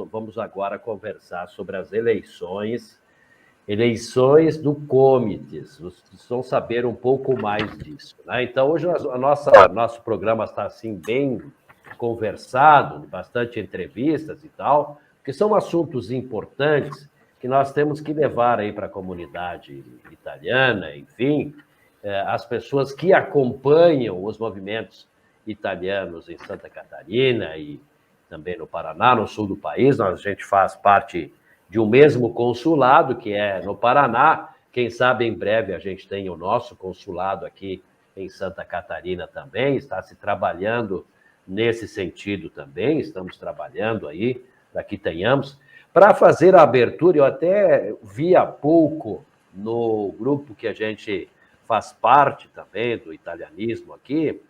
vamos agora conversar sobre as eleições do Comites. Vocês vão saber um pouco mais disso, né? Então, hoje nosso programa está assim bem conversado, bastante entrevistas e tal, porque são assuntos importantes que nós temos que levar aí para a comunidade italiana, enfim, as pessoas que acompanham os movimentos italianos em Santa Catarina e também no Paraná, no sul do país. A gente faz parte de um mesmo consulado, que é no Paraná. Quem sabe em breve a gente tem o nosso consulado aqui em Santa Catarina também, está se trabalhando nesse sentido também, estamos trabalhando aí para que tenhamos. Para fazer a abertura, eu até vi há pouco no grupo que a gente faz parte também do italianismo aqui,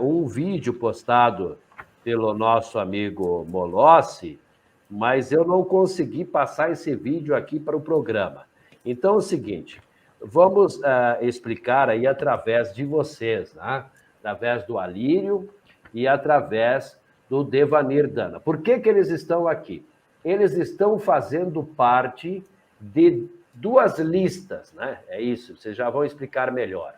um vídeo postado pelo nosso amigo Molossi, mas eu não consegui passar esse vídeo aqui para o programa. Então é o seguinte, vamos explicar aí através de vocês, né? Através do Alírio e através do Devanir Dana. Por que eles estão aqui? Eles estão fazendo parte de duas listas, né? É isso, vocês já vão explicar melhor.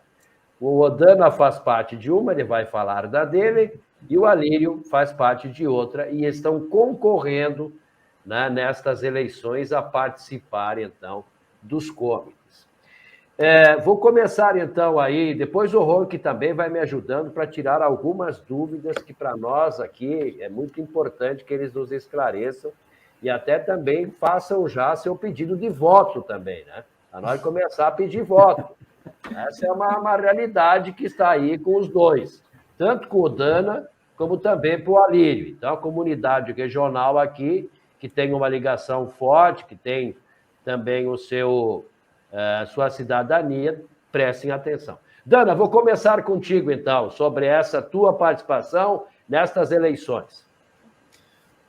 O Odana faz parte de uma, ele vai falar da dele, e o Alírio faz parte de outra, e estão concorrendo, né, nestas eleições a participar, então, dos comites. Vou começar, então, aí, depois o Ronque também vai me ajudando para tirar algumas dúvidas que, para nós aqui, é muito importante que eles nos esclareçam e até também façam já seu pedido de voto também, né? Para nós começar a pedir voto. Essa é uma realidade que está aí com os dois, tanto com o Dana, como também para o Alírio. Então, a comunidade regional aqui, que tem uma ligação forte, que tem também sua cidadania, prestem atenção. Dana, vou começar contigo, então, sobre essa tua participação nestas eleições.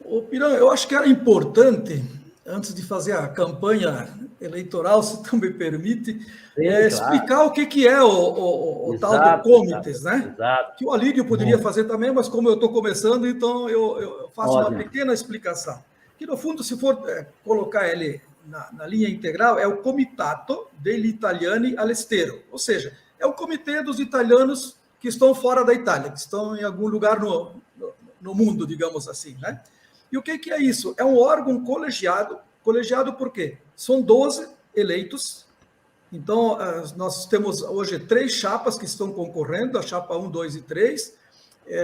Ô, Piran, eu acho que era importante, antes de fazer a campanha eleitoral, se tu me permite, explicar o que é o tal do comites, né? Exato. Que o Alírio poderia fazer também, mas como eu estou começando, então eu faço uma pequena explicação. Que, no fundo, se for colocar ele na linha integral, é o Comitato degli Italiani all'estero, ou seja, é o comitê dos italianos que estão fora da Itália, que estão em algum lugar no mundo, digamos assim, né? E o que é isso? É um órgão colegiado. Colegiado por quê? São 12 eleitos. Então, nós temos hoje 3 chapas que estão concorrendo, a chapa 1, 2 e 3.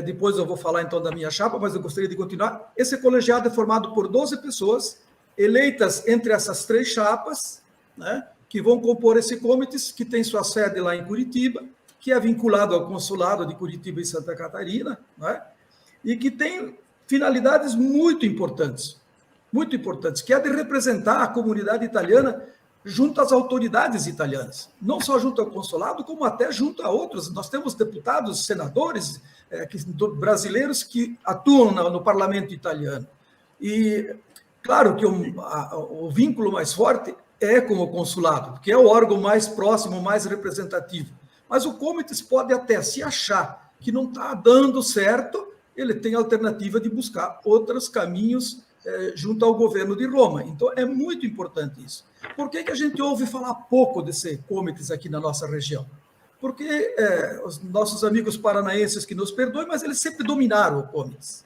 Depois eu vou falar, então, da minha chapa, mas eu gostaria de continuar. Esse colegiado é formado por 12 pessoas, eleitas entre essas 3 chapas, né, que vão compor esse comitê, que tem sua sede lá em Curitiba, que é vinculado ao consulado de Curitiba e Santa Catarina, né, e que tem finalidades muito importantes, que é de representar a comunidade italiana junto às autoridades italianas, não só junto ao consulado, como até junto a outros. Nós temos deputados, senadores brasileiros que atuam no parlamento italiano. E, claro, que o vínculo mais forte é com o consulado, porque é o órgão mais próximo, mais representativo. Mas o comitê pode até, se achar que não está dando certo, ele tem a alternativa de buscar outros caminhos junto ao governo de Roma. Então, é muito importante isso. Por que a gente ouve falar pouco desse comitê aqui na nossa região? Porque os nossos amigos paranaenses que nos perdoem, mas eles sempre dominaram o comitê.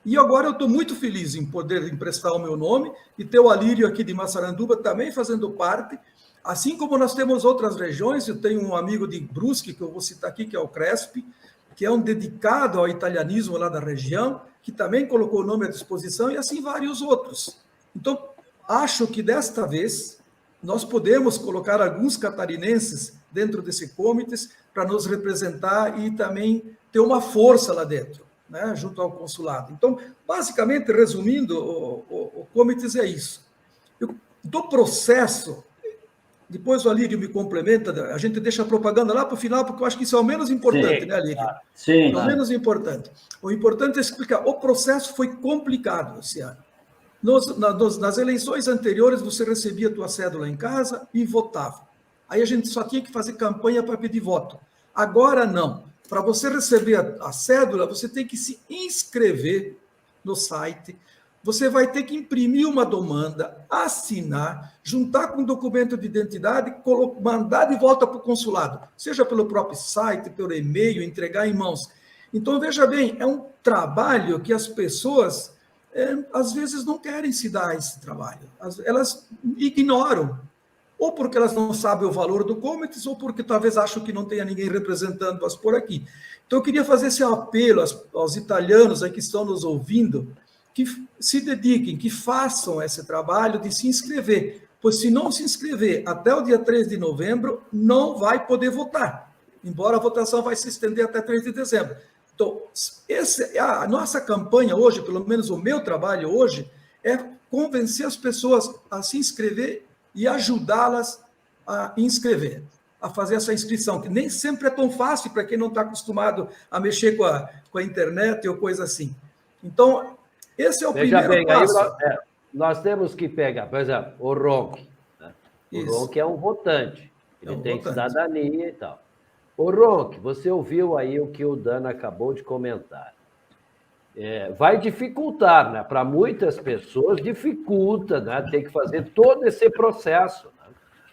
E agora eu estou muito feliz em poder emprestar o meu nome e ter o Alírio aqui de Massaranduba também fazendo parte, assim como nós temos outras regiões. Eu tenho um amigo de Brusque, que eu vou citar aqui, que é o Crespi, que é um dedicado ao italianismo lá da região, que também colocou o nome à disposição, e assim vários outros. Então, acho que desta vez nós podemos colocar alguns catarinenses dentro desse comitê para nos representar e também ter uma força lá dentro, né, junto ao consulado. Então, basicamente, resumindo, o comitê é isso. Do processo, depois o Alírio me complementa, a gente deixa a propaganda lá para o final, porque eu acho que isso é o menos importante, sim, né, Alírio? Sim. É o menos importante. O importante é explicar. O processo foi complicado esse ano. Nas eleições anteriores, você recebia a tua cédula em casa e votava. Aí a gente só tinha que fazer campanha para pedir voto. Agora, não. Para você receber a cédula, você tem que se inscrever no site, você vai ter que imprimir uma demanda, assinar, juntar com um documento de identidade, mandar de volta para o consulado, seja pelo próprio site, pelo e-mail, entregar em mãos. Então, veja bem, é um trabalho que as pessoas, às vezes, não querem se dar esse trabalho. Elas ignoram, ou porque elas não sabem o valor do Comites, ou porque talvez acham que não tenha ninguém representando-as por aqui. Então, eu queria fazer esse apelo aos italianos aí que estão nos ouvindo, que se dediquem, que façam esse trabalho de se inscrever, pois se não se inscrever até o dia 3 de novembro, não vai poder votar, embora a votação vai se estender até 3 de dezembro. Então, a nossa campanha hoje, pelo menos o meu trabalho hoje, é convencer as pessoas a se inscrever e ajudá-las a inscrever, a fazer essa inscrição, que nem sempre é tão fácil para quem não está acostumado a mexer com a internet ou coisa assim. Então, esse é o primeiro passo. Aí nós temos que pegar, por exemplo, o Ronchi. Né? O Ronchi é um votante, ele tem cidadania e tal. O Ronchi, você ouviu aí o que o Dana acabou de comentar. Vai dificultar, né? Para muitas pessoas, dificulta, né? Tem que fazer todo esse processo.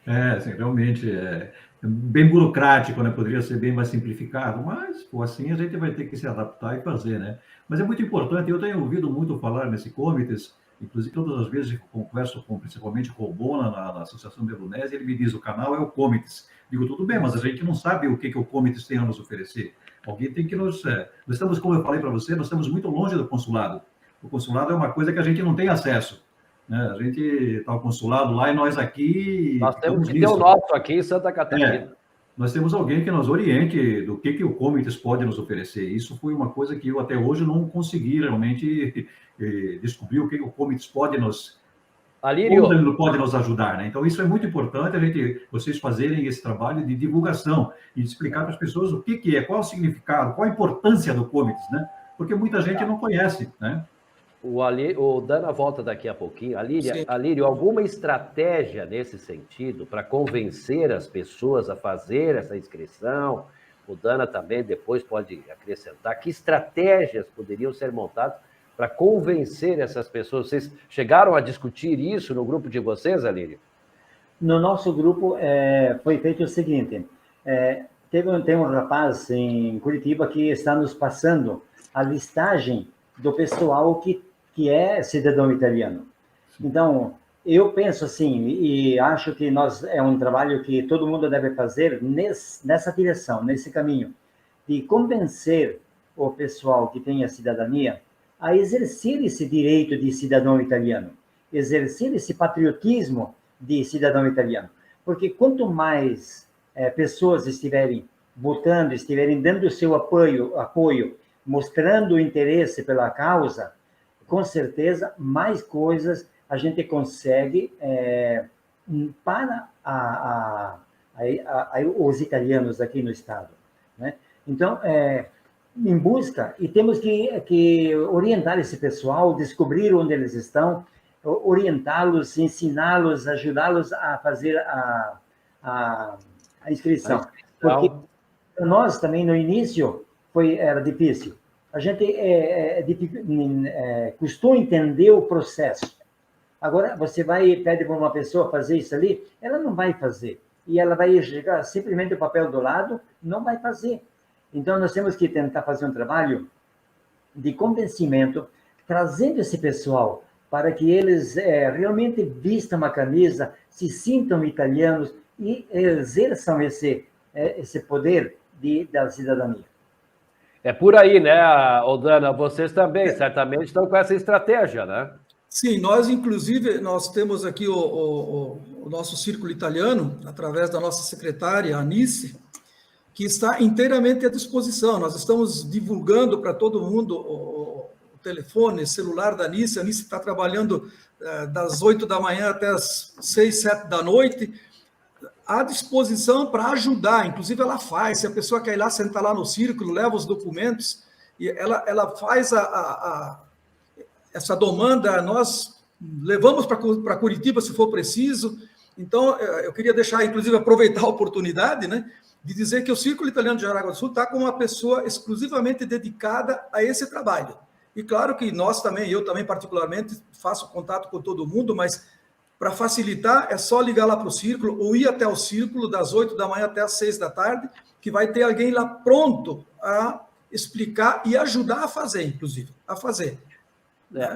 Né? Assim, realmente é bem burocrático, né? Poderia ser bem mais simplificado, mas assim a gente vai ter que se adaptar e fazer, né? Mas é muito importante, eu tenho ouvido muito falar nesse Comites, inclusive todas as vezes que converso principalmente com o Bona na Associação de Brunese, ele me diz, o canal é o Comites. Digo, tudo bem, mas a gente não sabe o que o Comites tem a nos oferecer. Alguém tem que nos estamos, como eu falei para você, nós estamos muito longe do consulado. O consulado é uma coisa que a gente não tem acesso. Né? A gente está o consulado lá e nós aqui... Nós temos que ter o nosso aqui em Santa Catarina. Nós temos alguém que nos oriente do que o Comites pode nos oferecer. Isso foi uma coisa que eu até hoje não consegui realmente descobrir o que o Comites pode nos... Alírio. Como ele pode nos ajudar, né? Então, isso é muito importante, vocês fazerem esse trabalho de divulgação e de explicar para as pessoas o que é, qual o significado, qual a importância do Comites, né? Porque muita gente não conhece, né? O Dana volta daqui a pouquinho. Alírio, alguma estratégia nesse sentido para convencer as pessoas a fazer essa inscrição? O Dana também depois pode acrescentar. Que estratégias poderiam ser montadas para convencer essas pessoas? Vocês chegaram a discutir isso no grupo de vocês, Alírio? No nosso grupo foi feito o seguinte, tem um rapaz em Curitiba que está nos passando a listagem do pessoal que é cidadão italiano. Então, eu penso assim, e acho que é um trabalho que todo mundo deve fazer nessa direção, nesse caminho, de convencer o pessoal que tem a cidadania a exercer esse direito de cidadão italiano, exercer esse patriotismo de cidadão italiano. Porque quanto mais pessoas estiverem votando, estiverem dando o seu apoio, mostrando o interesse pela causa, com certeza, mais coisas a gente consegue para os italianos aqui no Estado. Né? Então, em busca, e temos que orientar esse pessoal, descobrir onde eles estão, orientá-los, ensiná-los, ajudá-los a fazer a inscrição. Porque nós também, no início, era difícil. A gente custou entender o processo. Agora, você vai e pede para uma pessoa fazer isso ali, ela não vai fazer. E ela vai chegar simplesmente o papel do lado, não vai fazer. Então, nós temos que tentar fazer um trabalho de convencimento, trazendo esse pessoal para que eles realmente vistam a camisa, se sintam italianos e exerçam esse poder da cidadania. É por aí, né, Dana? Vocês também, certamente, estão com essa estratégia, né? Sim, inclusive, nós temos aqui o nosso Círculo Italiano, através da nossa secretária, Anice, que está inteiramente à disposição. Nós estamos divulgando para todo mundo o telefone, celular da Anice. A Anice está trabalhando das 8 da manhã até as 6, 7 da noite, à disposição para ajudar. Inclusive, ela faz. Se a pessoa quer ir lá, sentar lá no círculo, leva os documentos, e ela faz essa demanda, nós levamos para Curitiba, se for preciso. Então, eu queria deixar, inclusive, aproveitar a oportunidade, né, de dizer que o Círculo Italiano de Jaraguá do Sul está com uma pessoa exclusivamente dedicada a esse trabalho. E claro que nós também, eu também particularmente, faço contato com todo mundo, mas para facilitar é só ligar lá para o Círculo ou ir até o Círculo das 8 da manhã até as 6 da tarde, que vai ter alguém lá pronto a explicar e ajudar a fazer, inclusive, a fazer.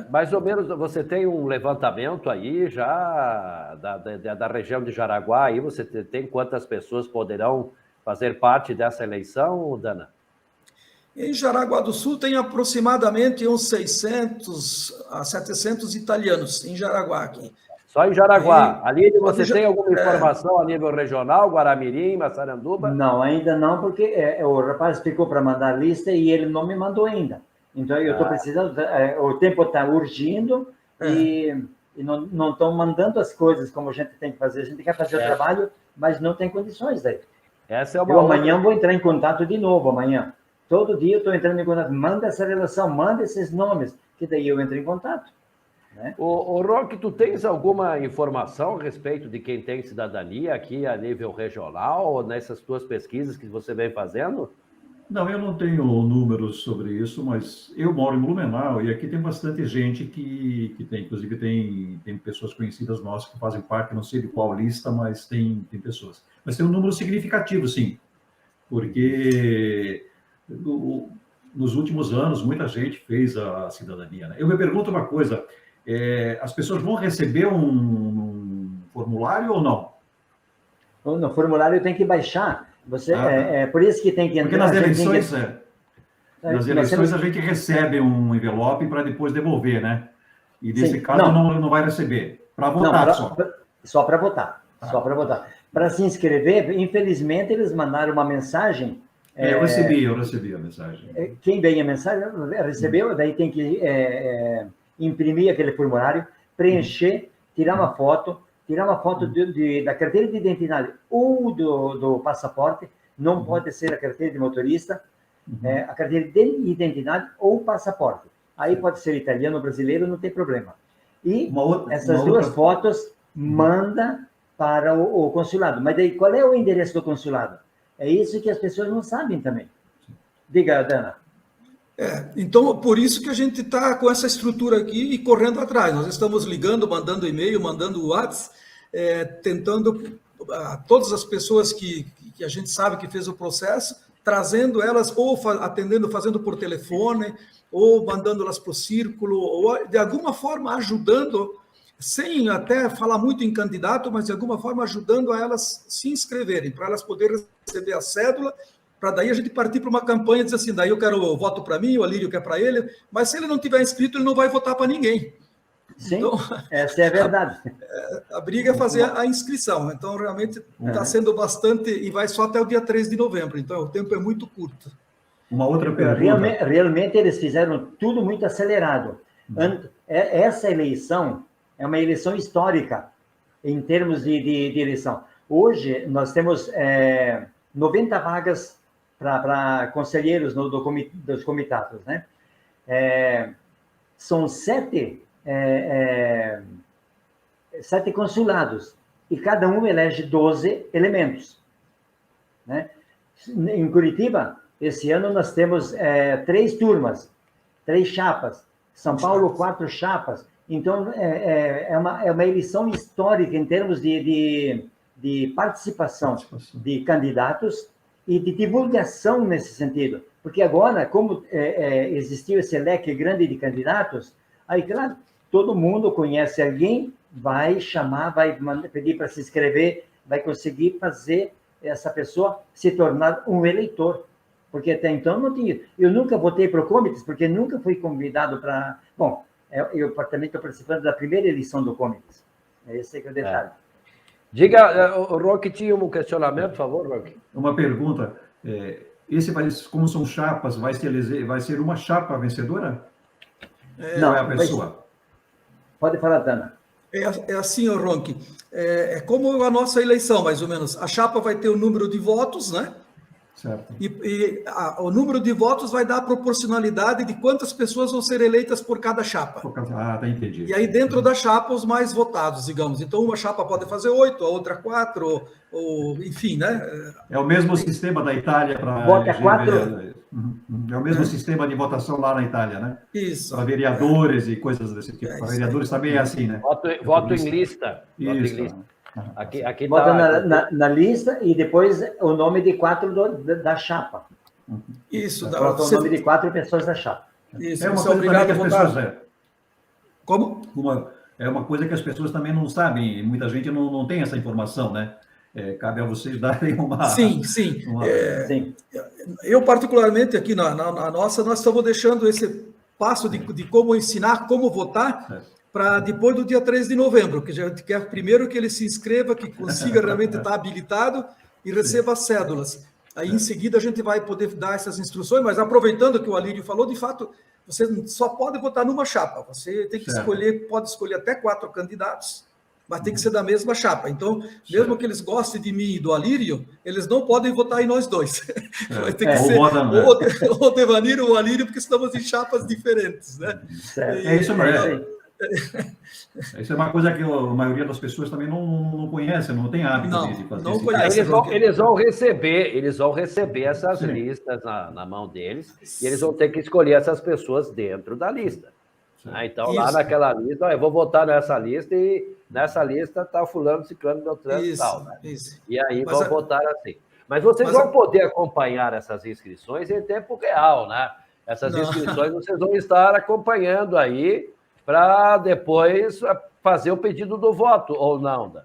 Mais ou menos, você tem um levantamento aí já da região de Jaraguá, aí você tem quantas pessoas poderão fazer parte dessa eleição, Dana? Em Jaraguá do Sul tem aproximadamente uns 600 a 700 italianos em Jaraguá aqui. Só em Jaraguá. Aline, você tem alguma informação a nível regional, Guaramirim, Massaranduba? Não, ainda não, porque o rapaz ficou para mandar a lista e ele não me mandou ainda. Então, eu estou precisando, o tempo está urgindo e não estão mandando as coisas como a gente tem que fazer. A gente quer fazer o trabalho, mas não tem condições daí. Essa é uma eu amanhã vou entrar em contato de novo, amanhã. Todo dia eu estou entrando em contato. Manda essa relação, manda esses nomes, que daí eu entro em contato. Né? Ô, Roque, tu tens alguma informação a respeito de quem tem cidadania aqui a nível regional, nessas tuas pesquisas que você vem fazendo? Não, eu não tenho números sobre isso, mas eu moro em Blumenau e aqui tem bastante gente que tem, inclusive tem pessoas conhecidas nossas que fazem parte, não sei de qual lista, mas tem pessoas. Mas tem um número significativo, sim, porque nos últimos anos muita gente fez a cidadania. Né? Eu me pergunto uma coisa, as pessoas vão receber um formulário ou não? No formulário tem que baixar. Por isso que tem que entrar. Porque nas eleições, nas eleições a gente recebe um envelope para depois devolver, né? E nesse caso não vai receber. Para votar só. Só para votar. Só para votar. Para se inscrever, infelizmente, eles mandaram uma mensagem. Eu recebi a mensagem. Quem ganha a mensagem recebeu, daí tem que imprimir aquele formulário, preencher, tirar uma foto da carteira de identidade ou do passaporte, não pode ser a carteira de motorista, a carteira de identidade ou passaporte. Aí pode ser italiano ou brasileiro, não tem problema. E essas duas fotos manda para o consulado. Mas daí, qual é o endereço do consulado? É isso que as pessoas não sabem também. Diga, Dana. Então, por isso que a gente está com essa estrutura aqui e correndo atrás. Nós estamos ligando, mandando e-mail, mandando WhatsApp, tentando todas as pessoas que a gente sabe que fez o processo, trazendo elas ou atendendo, fazendo por telefone, ou mandando-las para o Círculo, ou de alguma forma ajudando, sem até falar muito em candidato, mas de alguma forma ajudando a elas se inscreverem, para elas poderem receber a cédula, para daí a gente partir para uma campanha e dizer assim, daí eu quero voto para mim, o Alírio quer para ele, mas se ele não tiver inscrito, ele não vai votar para ninguém. Sim, então, essa é a verdade. A briga é fazer a inscrição, então realmente está sendo bastante, e vai só até o dia 3 de novembro, então o tempo é muito curto. Uma outra pergunta. Realmente eles fizeram tudo muito acelerado. Essa eleição é uma eleição histórica, em termos de eleição. Hoje, nós temos 90 vagas para conselheiros dos comitados, né? São 7 consulados, e cada um elege 12 elementos. Né? Em Curitiba, esse ano nós temos 3 turmas, 3 chapas. São Paulo, 4 chapas. Então, é uma eleição histórica em termos de participação de candidatos e de divulgação nesse sentido. Porque agora, como existiu esse leque grande de candidatos, aí, claro, todo mundo conhece alguém, vai chamar, vai pedir para se inscrever, vai conseguir fazer essa pessoa se tornar um eleitor. Porque até então não tinha. Eu nunca votei para o Comites, porque nunca fui convidado para... Bom, eu também estou participando da primeira eleição do Comites. Esse é o detalhe. Diga, o Roque tinha um questionamento, por favor, Roque. Uma pergunta. Como são chapas, vai ser uma chapa vencedora? Não, é a pessoa. Pode falar, Dana. É assim, Ronque. É como a nossa eleição, mais ou menos. A chapa vai ter o número de votos, né? Certo. O número de votos vai dar a proporcionalidade de quantas pessoas vão ser eleitas por cada chapa. Tá entendido. E aí, dentro da chapa, os mais votados, digamos. Então, uma chapa pode fazer 8, a outra 4, ou enfim, né? É o mesmo sistema da Itália para... Vota 4. É o mesmo sistema de votação lá na Itália, né? Isso. Para vereadores e coisas desse tipo. Para vereadores também é assim, né? Voto em lista. Voto em Isso. lista. Aqui Bota tá... na lista e depois o nome de 4 da chapa. Isso. Coloca o nome de 4 pessoas da chapa. Isso, É uma você coisa obrigado também a que as votar. pessoas... Como? É uma coisa que as pessoas também não sabem, e muita gente não tem essa informação, né? Cabe a vocês darem uma... Sim. Sim. Eu, particularmente, aqui na nossa, nós estamos deixando esse passo de como ensinar, como votar, para depois do dia 3 de novembro, que a gente quer primeiro que ele se inscreva, que consiga realmente estar habilitado e receba as cédulas. Aí, em seguida, a gente vai poder dar essas instruções, mas aproveitando que o Alírio falou, de fato, você só pode votar numa chapa. Você tem que escolher, pode escolher até 4 candidatos, mas tem que ser da mesma chapa. Então, mesmo que eles gostem de mim e do Alírio, eles não podem votar em nós dois. Vai ter que ser ou o Devanir ou o Alírio, porque estamos em chapas diferentes, né? É isso mesmo. Isso é uma coisa que a maioria das pessoas também não conhece, não tem hábito de fazer. Não conhece. Eles vão receber essas listas na mão deles e eles vão ter que escolher essas pessoas dentro da lista. Então, lá naquela lista, eu vou votar nessa lista e nessa lista está fulano, ciclano, beltrano e tal. Né? E aí vão votar assim. Mas vocês vão poder acompanhar essas inscrições em tempo real, né? Essas inscrições vocês vão estar acompanhando aí para depois fazer o pedido do voto, ou não, Dan?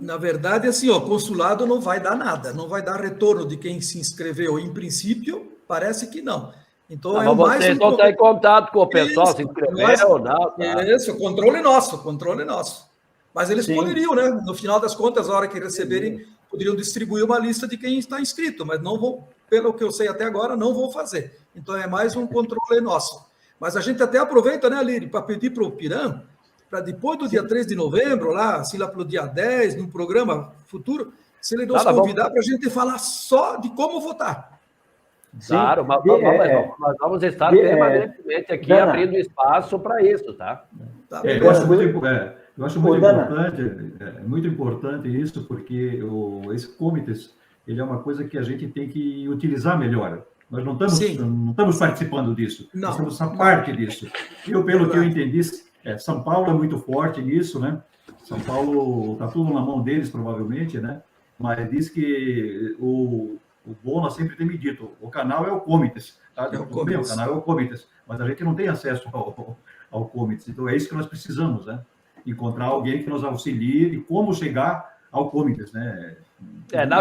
Na verdade, assim, o consulado não vai dar nada, não vai dar retorno de quem se inscreveu. Em princípio, parece que não. Então, mas vocês vão estar em contato com o pessoal, se inscrever ou não. Tá? Isso, controle nosso. Mas eles poderiam, né? No final das contas, a hora que receberem, poderiam distribuir uma lista de quem está inscrito, mas não vou, pelo que eu sei até agora, não vou fazer. Então, é mais um controle nosso. Mas a gente até aproveita, né, Alírio, para pedir para o Piran, para depois do dia 3 de novembro, lá, assim, lá pelo dia 10, num programa futuro, se ele nos convidar para a gente falar só de como votar. Claro, mas vamos estar permanentemente aqui abrindo espaço para isso, tá? Eu acho muito importante isso, porque esse comitê, ele é uma coisa que a gente tem que utilizar melhor. Nós não estamos participando disso, nós estamos parte disso. Pelo que eu entendi, São Paulo é muito forte nisso, né? São Paulo está tudo na mão deles, provavelmente, né? Mas diz que o Bona sempre tem me dito, o canal é o comitê, tá? O canal é o comitê, mas a gente não tem acesso ao comitê. Então é isso que nós precisamos, né? Encontrar alguém que nos auxilie de como chegar ao comitê, né? Na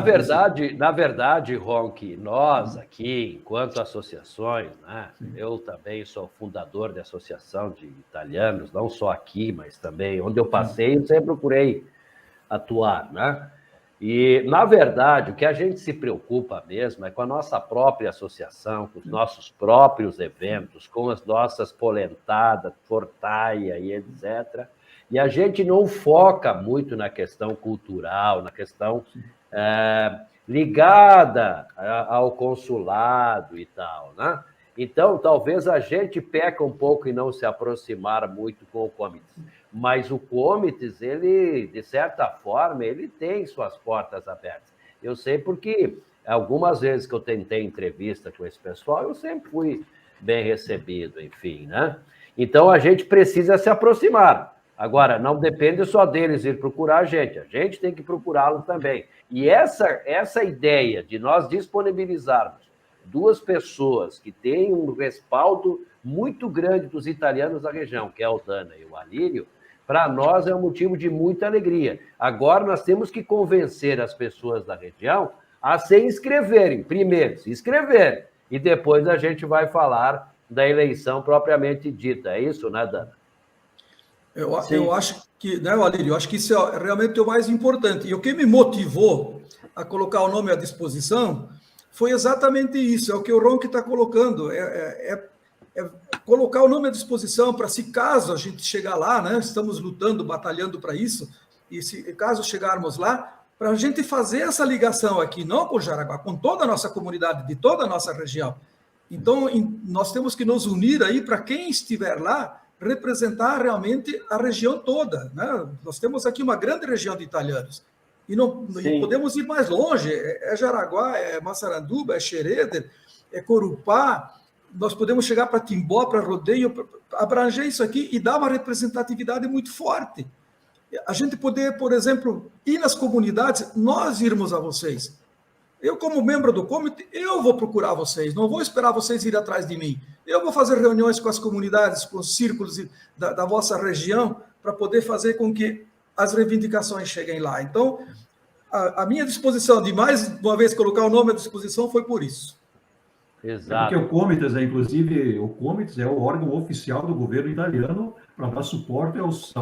verdade, Ronque, nós aqui, enquanto associações, né, eu também sou fundador de associação de italianos, não só aqui, mas também onde eu passei, eu sempre procurei atuar, né? E, na verdade, o que a gente se preocupa mesmo é com a nossa própria associação, com os nossos próprios eventos, com as nossas polentadas, fortaia e etc., e a gente não foca muito na questão cultural, na questão ligada ao consulado e tal, né? Então, talvez a gente peca um pouco em não se aproximar muito com o comitê. Mas o comitê, ele, de certa forma, ele tem suas portas abertas. Eu sei porque algumas vezes que eu tentei entrevista com esse pessoal, eu sempre fui bem recebido, enfim, né? Então, a gente precisa se aproximar. Agora, não depende só deles ir procurar a gente tem que procurá-los também. E essa ideia de nós disponibilizarmos 2 pessoas que têm um respaldo muito grande dos italianos da região, que é o Dana e o Alírio, para nós é um motivo de muita alegria. Agora, nós temos que convencer as pessoas da região a se inscreverem. Primeiro, se inscreverem. E depois a gente vai falar da eleição propriamente dita. É isso, né, Dana? Eu acho que, né, Alírio, eu acho que isso é realmente o mais importante. E o que me motivou a colocar o nome à disposição foi exatamente isso, é o que o Ronque está colocando, é colocar o nome à disposição para, se caso a gente chegar lá, né, estamos lutando, batalhando para isso, e se caso chegarmos lá, para a gente fazer essa ligação aqui, não com Jaraguá, com toda a nossa comunidade, de toda a nossa região. Então, nós temos que nos unir aí para quem estiver lá, representar realmente a região toda, né? Nós temos aqui uma grande região de italianos e não podemos ir mais longe. É Jaraguá, é Massaranduba, é Xereder, Corupá, nós podemos chegar para Timbó, para Rodeio, abranger isso aqui e dar uma representatividade muito forte. A gente poder, por exemplo, ir nas comunidades, nós irmos a vocês. Eu, como membro do comitê, eu vou procurar vocês, não vou esperar vocês ir atrás de mim. Eu vou fazer reuniões com as comunidades, com os círculos da vossa região, para poder fazer com que as reivindicações cheguem lá. Então, a minha disposição de mais uma vez colocar o nome à disposição foi por isso. Exato. Porque o Comites, inclusive, o Comites é o órgão oficial do governo italiano para dar suporte aos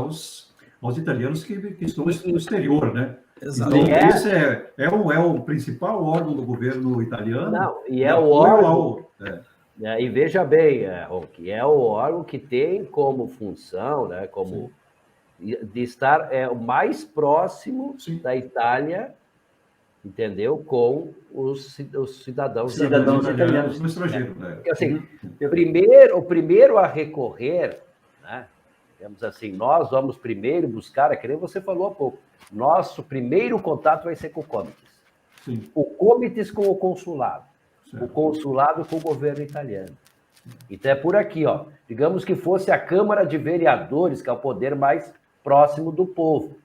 italianos que estão no exterior, né? Exato. Então, esse é o principal órgão do governo italiano. Não, e é o órgão... E veja bem, que é o órgão que tem como função, né, como de estar o mais próximo da Itália, entendeu? Com os cidadãos italianos no estrangeiro. Porque, assim, o primeiro a recorrer, né, digamos assim, nós vamos primeiro buscar, que nem você falou há pouco, nosso primeiro contato vai ser com o Comites. Sim. O Comites com o consulado. Certo. O consulado com o governo italiano. Então é por aqui, ó. Digamos que fosse a Câmara de Vereadores, que é o poder mais próximo do povo.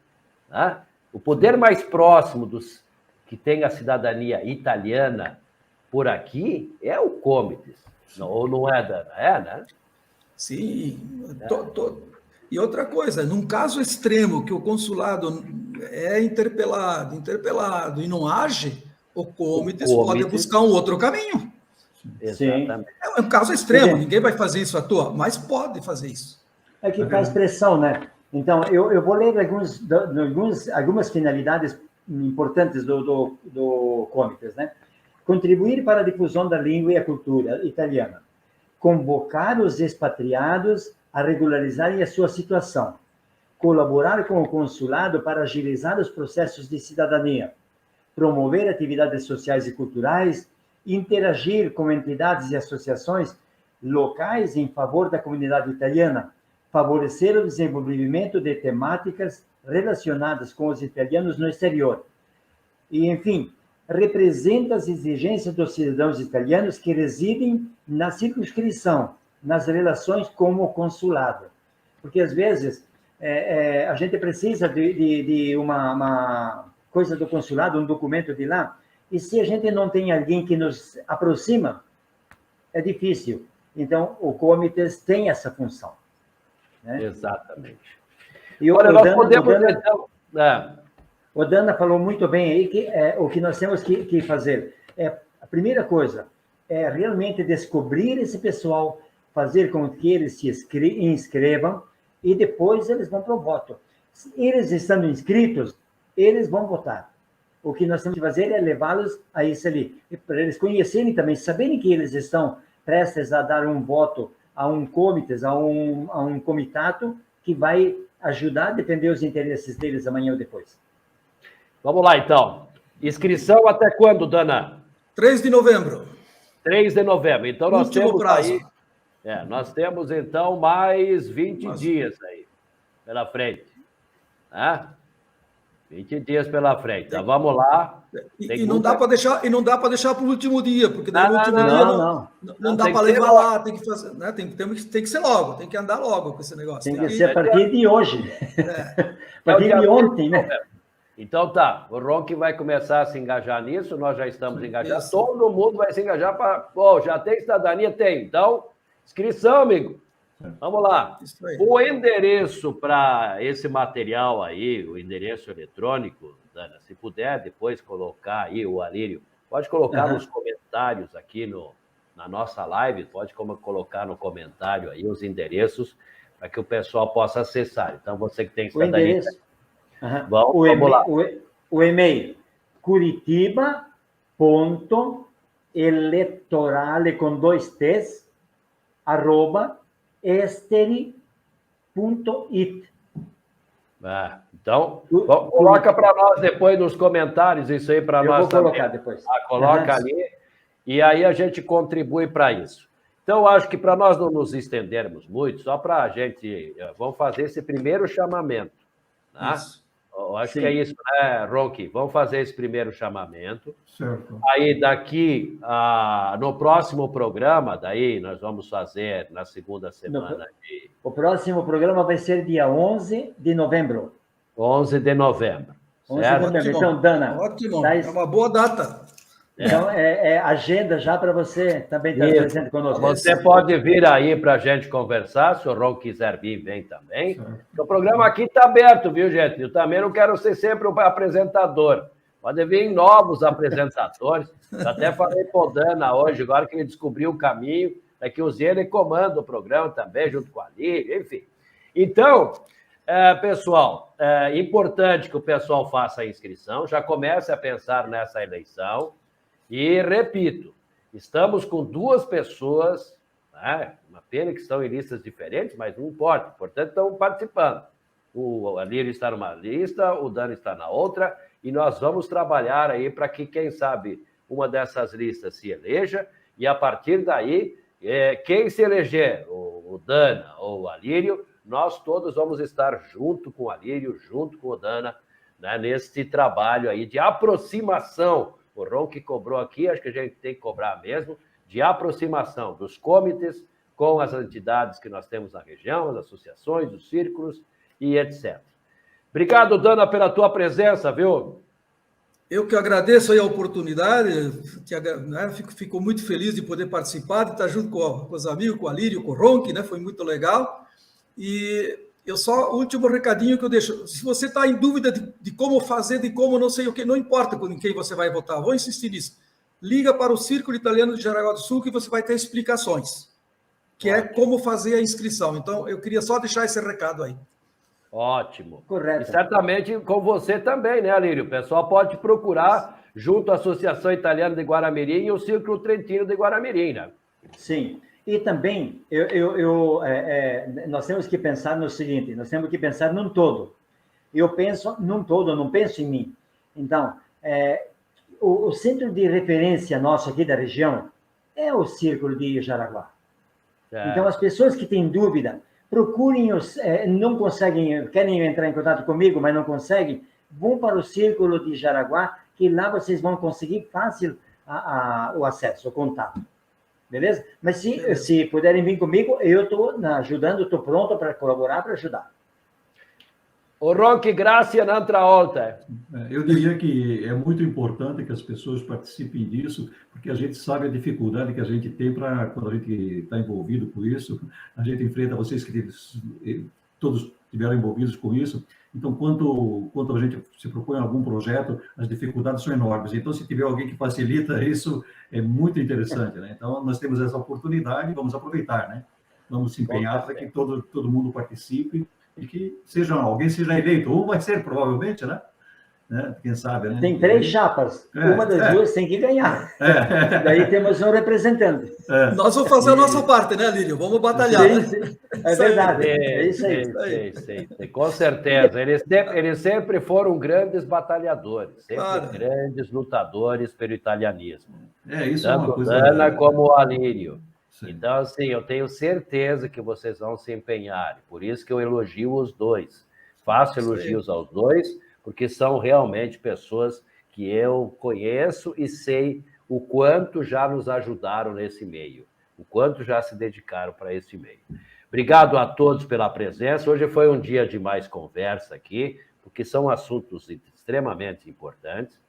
Né? O poder mais próximo dos que tem a cidadania italiana por aqui é o Comites. Ou não é, Dana? É, né? Sim. E outra coisa, num caso extremo que o consulado é interpelado e não age, o Comites pode buscar um outro caminho. Exatamente. É um caso extremo, ninguém vai fazer isso à toa, mas pode fazer isso. É que faz pressão, né? Então, eu vou ler algumas finalidades importantes do Comites, né? Contribuir para a difusão da língua e a cultura italiana. Convocar os expatriados a regularizarem a sua situação. Colaborar com o consulado para agilizar os processos de cidadania. Promover atividades sociais e culturais, interagir com entidades e associações locais em favor da comunidade italiana, favorecer o desenvolvimento de temáticas relacionadas com os italianos no exterior. E, enfim, representa as exigências dos cidadãos italianos que residem na circunscrição, nas relações com o consulado. Porque, às vezes, a gente precisa de uma coisa do consulado, um documento de lá, e se a gente não tem alguém que nos aproxima, é difícil. Então, o Comites tem essa função. Né? Exatamente. E olha, nós podemos, então... O Dana falou muito bem aí que o que nós temos que fazer. A primeira coisa é realmente descobrir esse pessoal, fazer com que eles se inscrevam e depois eles vão para o voto. Eles estando inscritos, eles vão votar. O que nós temos que fazer é levá-los a isso ali. E para eles conhecerem também, saberem que eles estão prestes a dar um voto a um comitê, a um comitato que vai ajudar a defender os interesses deles amanhã ou depois. Vamos lá, então. Inscrição até quando, Dana? 3 de novembro. 3 de novembro. Então, nós temos prazo. Aí... nós temos, então, mais 20 dias aí pela frente. Né? 20 dias pela frente. Então, vamos lá. E não dá para deixar para o último dia, porque daí no último dia não dá para levar lá, tem que fazer, né? Tem que ser logo, tem que andar logo com esse negócio. Tem que ser a partir de hoje. A partir de ontem, né? Então tá, o Ron que vai começar a se engajar nisso, nós já estamos engajados, isso. Todo mundo vai se engajar para... já tem cidadania? Tem. Então, inscrição, amigo. Vamos lá. O endereço para esse material aí, o endereço eletrônico, Dana, se puder depois colocar aí, o Alírio, pode colocar nos comentários aqui na nossa live, pode colocar no comentário aí os endereços para que o pessoal possa acessar. Então, você que tem cidadania... Vamos lá. O e-mail, curitiba.eleitorale com 2 T's, @esteri.it. Então, coloca para nós depois nos comentários isso aí para nós também. Eu vou colocar depois. Coloca ali, e aí a gente contribui para isso. Então, eu acho que para nós não nos estendermos muito, só para a gente... Vamos fazer esse primeiro chamamento. Tá? Então, acho que é isso, né, Ronqui? Vamos fazer esse primeiro chamamento. Certo. Aí, no próximo programa, daí nós vamos fazer na segunda semana. O próximo programa vai ser dia 11 de novembro. 11 de novembro. 11 de novembro. Ótimo. Então, Dana. Ótimo, é uma boa data. Então, agenda já para você também estar presente conosco. Você pode vir aí para a gente conversar, se o Ron quiser vir, vem também. O programa aqui está aberto, viu, gente? Eu também não quero ser sempre o apresentador. Pode vir novos apresentadores. Eu até falei para o Dana hoje, agora que ele descobriu o caminho, é que o Zé comanda o programa também, junto com a Lília, enfim. Então, pessoal, é importante que o pessoal faça a inscrição, já comece a pensar nessa eleição. E, repito, estamos com 2 pessoas, né? Uma pena que estão em listas diferentes, mas não importa, portanto, estão participando. O Alírio está numa lista, o Dano está na outra, e nós vamos trabalhar aí para que, quem sabe, uma dessas listas se eleja, e a partir daí, quem se eleger, o Dana ou o Alírio, nós todos vamos estar junto com o Alírio, junto com o Dana, né, nesse trabalho aí de aproximação. O Ron que cobrou aqui, acho que a gente tem que cobrar mesmo, de aproximação dos comitês com as entidades que nós temos na região, as associações, os círculos e etc. Obrigado, Dana, pela tua presença, viu? Eu que agradeço aí a oportunidade, né, fico muito feliz de poder participar, de estar junto com os amigos, com o Alírio, com o Ronqui, né, foi muito legal. E o último recadinho que eu deixo, se você está em dúvida de como fazer, de como não sei o que, não importa em quem você vai votar, vou insistir nisso. Liga para o Círculo Italiano de Jaraguá do Sul que você vai ter explicações, que é como fazer a inscrição. Então, eu queria só deixar esse recado aí. Ótimo. Correto. E certamente com você também, né, Alírio? O pessoal pode procurar junto à Associação Italiana de Guaramirim e o Círculo Trentino de Guaramirim, né? Sim. E também, nós temos que pensar no seguinte, nós temos que pensar num todo. Eu penso num todo, eu não penso em mim. Então, o centro de referência nosso aqui da região é o Círculo de Jaraguá. Então, as pessoas que têm dúvida, procurem, não conseguem, querem entrar em contato comigo, mas não conseguem, vão para o Círculo de Jaraguá, que lá vocês vão conseguir fácil o acesso, o contato. Beleza? Mas se puderem vir comigo, eu estou ajudando, estou pronto para colaborar, para ajudar. O Ronqui, grazie un'altra volta. Eu diria que é muito importante que as pessoas participem disso, porque a gente sabe a dificuldade que a gente tem para, quando a gente está envolvido com isso, a gente enfrenta, vocês que todos estiveram envolvidos com isso, então, quando a gente se propõe algum projeto, as dificuldades são enormes. Então, se tiver alguém que facilita isso, é muito interessante, né? Então, nós temos essa oportunidade, vamos aproveitar, né? Vamos se empenhar para que todo mundo participe e que alguém seja eleito. Ou vai ser, provavelmente, né? Quem sabe, né? Tem 3 chapas. Uma das 2 tem que ganhar. Daí temos um representante. Nós vamos fazer a nossa parte, né, Lírio? Vamos batalhar. Sim, né? É verdade. É isso aí. Sim. Com certeza. Eles sempre foram grandes batalhadores, sempre grandes lutadores pelo italianismo. Isso tanto é uma coisa... Dana como o Alírio. Sim. Então, assim, eu tenho certeza que vocês vão se empenhar. Por isso que eu elogio os 2. Faço elogios aos 2, porque são realmente pessoas que eu conheço e sei o quanto já nos ajudaram nesse meio, o quanto já se dedicaram para esse meio. Obrigado a todos pela presença. Hoje foi um dia de mais conversa aqui, porque são assuntos extremamente importantes.